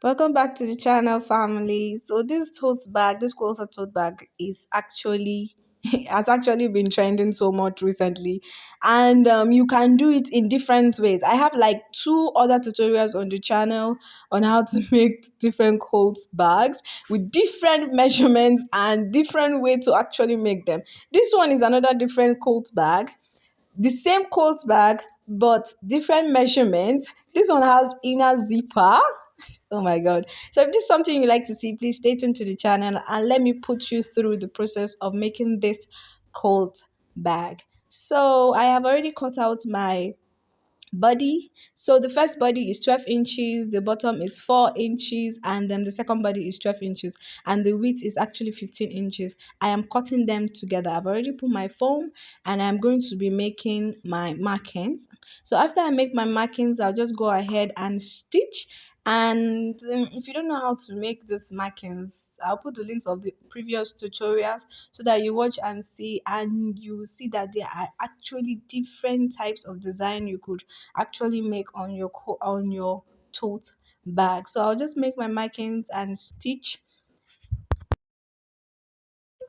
Welcome back to the channel, family. So this tote bag, this quilted tote bag, is actually has actually been trending so much recently, and you can do it in different ways. I have like two other tutorials on the channel on how to make different quilted bags with different measurements and different way to actually make them. This one is another different quilted bag, the same quilted bag but different measurements. This one has inner zipper. Oh my god. So if this is something you like to see, please stay tuned to the channel and let me put you through the process of making this coat bag. So I have already cut out my body. So the first body is 12 inches, the bottom is 4 inches, and then the second body is 12 inches, and the width is actually 15 inches. I am cutting them together. I've already put my foam and I'm going to be making my markings. So after I make my markings, I'll just go ahead and stitch. And if you don't know how to make these markings, I'll put the links of the previous tutorials so that you watch and see, and you see that there are actually different types of design you could actually make on your on your tote bag. So I'll just make my markings and stitch.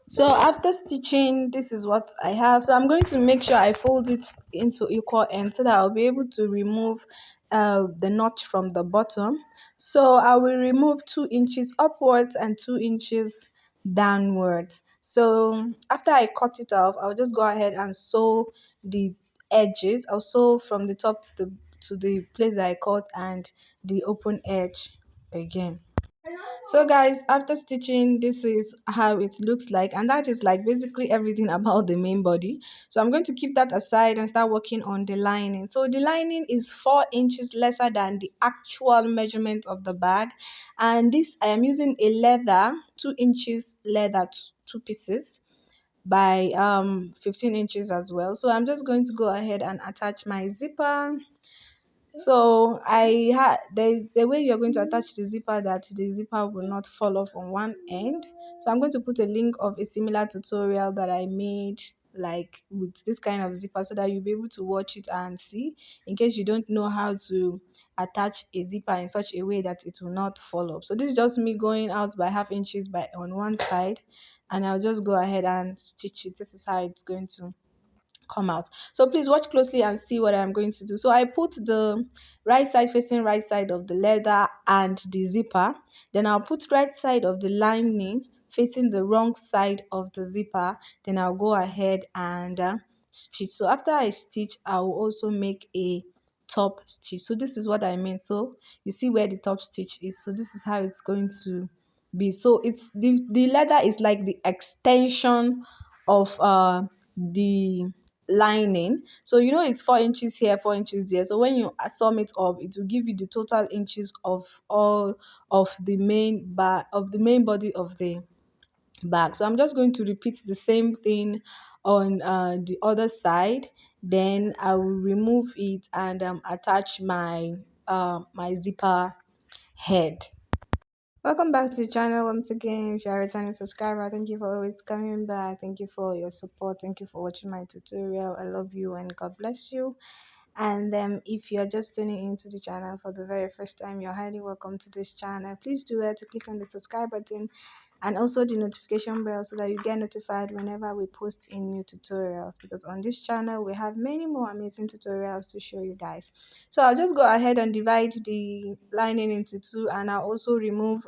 So after stitching, this is what I have. So I'm going to make sure I fold it into equal ends so that I'll be able to remove the notch from the bottom. So I will remove 2 inches upwards and 2 inches downwards. So after I cut it off, I'll just go ahead and sew the edges. I'll sew from the top to the place that I cut and the open edge again. So guys, after stitching, this is how it looks like, and that is like basically everything about the main body. So I'm going to keep that aside and start working on the lining. So the lining is 4 inches lesser than the actual measurement of the bag, and this I am using a leather, 2 inches leather, two pieces by 15 inches as well. So I'm just going to go ahead and attach my zipper. So I had there's a way you're going to attach the zipper that the zipper will not fall off on one end. So I'm going to put a link of a similar tutorial that I made like with this kind of zipper so that you'll be able to watch it and see in case you don't know how to attach a zipper in such a way that it will not fall off. So this is just me going out by half inches by on one side, and I'll just go ahead and stitch it. This is how it's going to come out. So please watch closely and see what I'm going to do. So I put the right side facing right side of the leather and the zipper. Then I'll put right side of the lining facing the wrong side of the zipper. Then I'll go ahead and stitch. So after I stitch, I will also make a top stitch. So this is what I mean. So you see where the top stitch is. So this is how it's going to be. So it's the leather is like the extension of the lining. So you know it's 4 inches here, 4 inches there. So when you sum it up, it will give you the total inches of all of the main body of the bag. So I'm just going to repeat the same thing on the other side. Then I will remove it and attach my my zipper head. Welcome back to the channel once again. If you are a returning subscriber, thank you for always coming back. Thank you for your support. Thank you for watching my tutorial. I love you and God bless you. And if you're just tuning into the channel for the very first time, you're highly welcome to this channel. Please do it to click on the subscribe button and also the notification bell so that you get notified whenever we post in new tutorials, because on this channel we have many more amazing tutorials to show you guys. So I'll just go ahead and divide the lining into two, and I'll also remove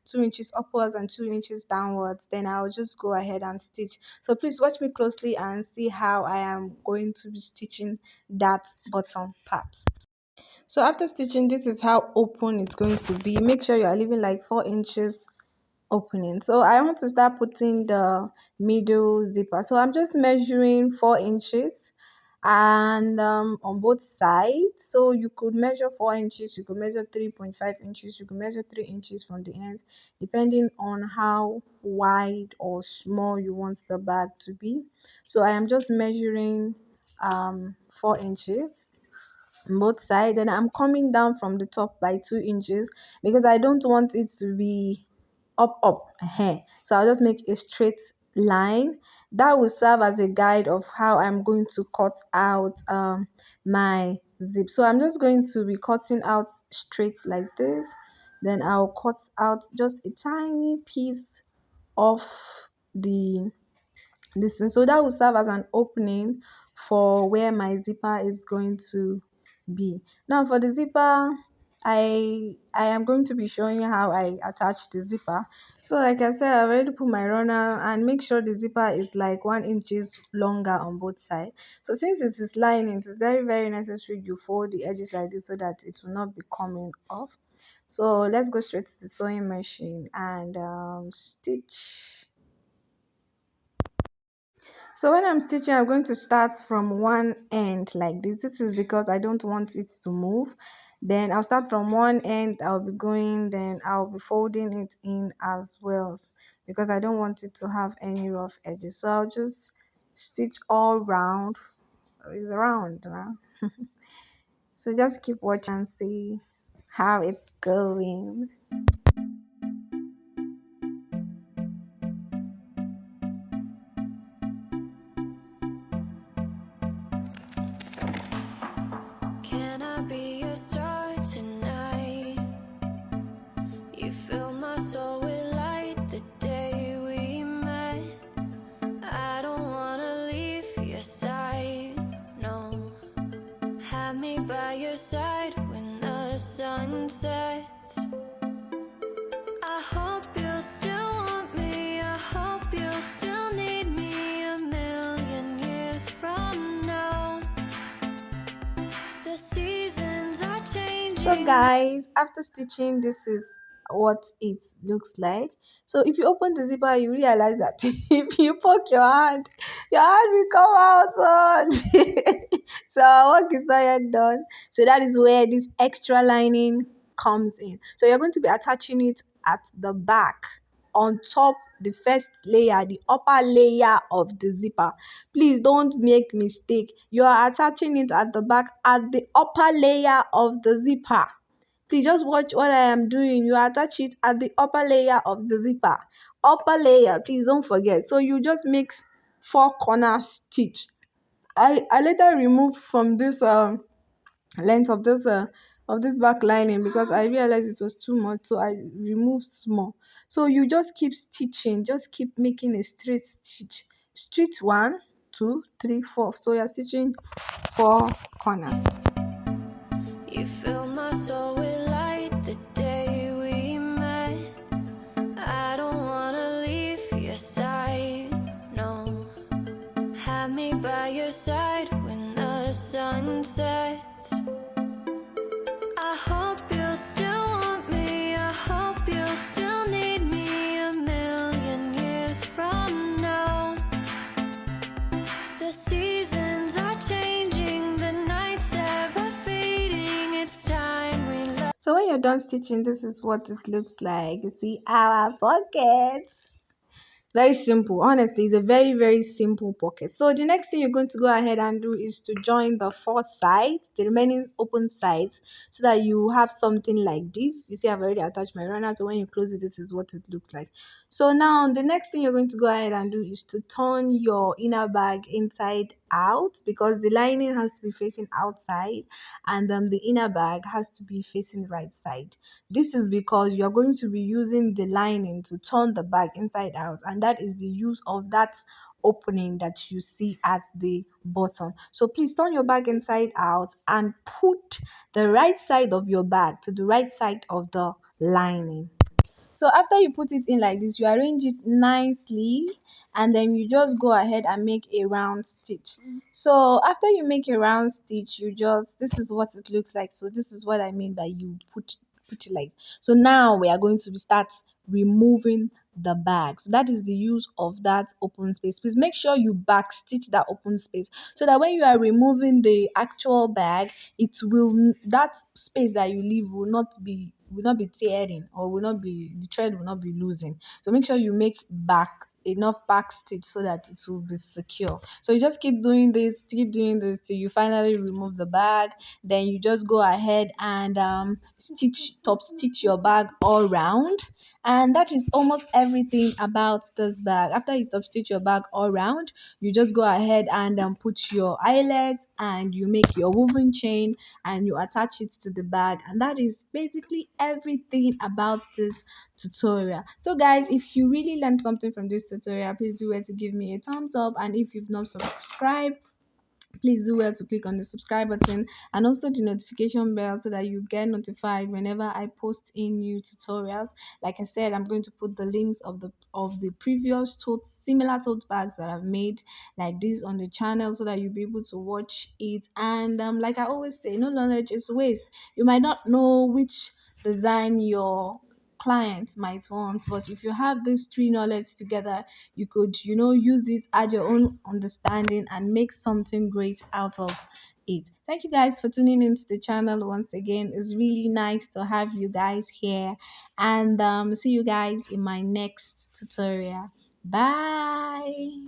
2 inches upwards and 2 inches downwards. Then I'll just go ahead and stitch. So please watch me closely and see how I am going to be stitching that bottom part. So after stitching, this is how open it's going to be. Make sure you are leaving like 4 inches opening. So I want to start putting the middle zipper. So I'm just measuring 4 inches and on both sides. So you could measure 4 inches, you could measure 3.5 inches, you could measure 3 inches from the ends, depending on how wide or small you want the bag to be. So I am just measuring 4 inches both sides, and I'm coming down from the top by 2 inches because I don't want it to be up. So I'll just make a straight line that will serve as a guide of how I'm going to cut out my zip. So I'm just going to be cutting out straight like this, then I'll cut out just a tiny piece of the this thing. So that will serve as an opening for where my zipper is going to be. Now for the zipper, I am going to be showing you how I attach the zipper. So like I said, I already put my runner and make sure the zipper is like 1 inches longer on both sides. So since it is lining, it is very necessary you fold the edges like this so that it will not be coming off. So let's go straight to the sewing machine and stitch. So when I'm stitching, I'm going to start from one end like this. This is because I don't want it to move. Then I'll start from one end, I'll be going, then I'll be folding it in as well because I don't want it to have any rough edges. So I'll just stitch all round. It's round now. So just keep watching and see how it's going. Can I be your star tonight? You fill my soul with light the day we met. I don't wanna leave your side, no. Have me by your side when the sun sets. I hope you'll still want me. I hope you'll still need me 1,000,000 years from now. The seasons are changing. So guys, after stitching, this is what it looks like. So if you open the zipper, you realize that if you poke your hand will come out. So our work is not yet done. So that is where this extra lining comes in. So you're going to be attaching it at the back on top, the first layer, the upper layer of the zipper. Please don't make mistake. You are attaching it at the back at the upper layer of the zipper. Please just watch what I am doing. You attach it at the upper layer of the zipper. Upper layer, please don't forget. So you just make 4 corner stitch. I later removed from this length of this back lining because I realized it was too much, so I removed small. So you just keep stitching, just keep making a straight stitch. Straight 1, 2, 3, 4. So you're stitching 4 corners. You fill my soul with light the day we met. I don't wanna leave your side, no. Have me by your side when the sun sets. I hope you'll still want me. I hope you'll still need me 1,000,000 years from now. The seasons are changing, the nights ever fading. It's time we love. So when you're done stitching, this is what it looks like. You see our pockets. Very simple. Honestly, it's a very simple pocket. So the next thing you're going to go ahead and do is to join the 4 sides, the remaining open sides, so that you have something like this. You see, I've already attached my runner, so when you close it, this is what it looks like. So now the next thing you're going to go ahead and do is to turn your inner bag inside out, because the lining has to be facing outside and the inner bag has to be facing right side. This is because you're going to be using the lining to turn the bag inside out, and that is the use of that opening that you see at the bottom. So please turn your bag inside out and put the right side of your bag to the right side of the lining. So after you put it in like this, you arrange it nicely and then you just go ahead and make a round stitch. So after you make a round stitch, this is what it looks like. So this is what I mean by you put it like. So now we are going to start removing the bag. So that is the use of that open space. Please make sure you back stitch that open space so that when you are removing the actual bag, that space that you leave will not be tearing, or the thread will not be losing. So make sure you make enough back stitch so that it will be secure. So you just keep doing this till you finally remove the bag. Then you just go ahead and top stitch your bag all round, And that is almost everything about this bag. After you top stitch your bag all round, you just go ahead and put your eyelet and you make your woven chain and you attach it to the bag, and that is basically everything about this tutorial. So guys, if you really learned something from this tutorial, please do well to give me a thumbs up, and if you've not subscribed, please do well to click on the subscribe button and also the notification bell so that you get notified whenever I post in new tutorials. Like I said, I'm going to put the links of the previous similar tote bags that I've made like this on the channel so that you'll be able to watch it. And like I always say, no knowledge is waste. You might not know which design your clients might want, but if you have these three knowledge together, you could, use it, add your own understanding and make something great out of it. Thank you guys for tuning into the channel once again. It's really nice to have you guys here, and see you guys in my next tutorial. Bye.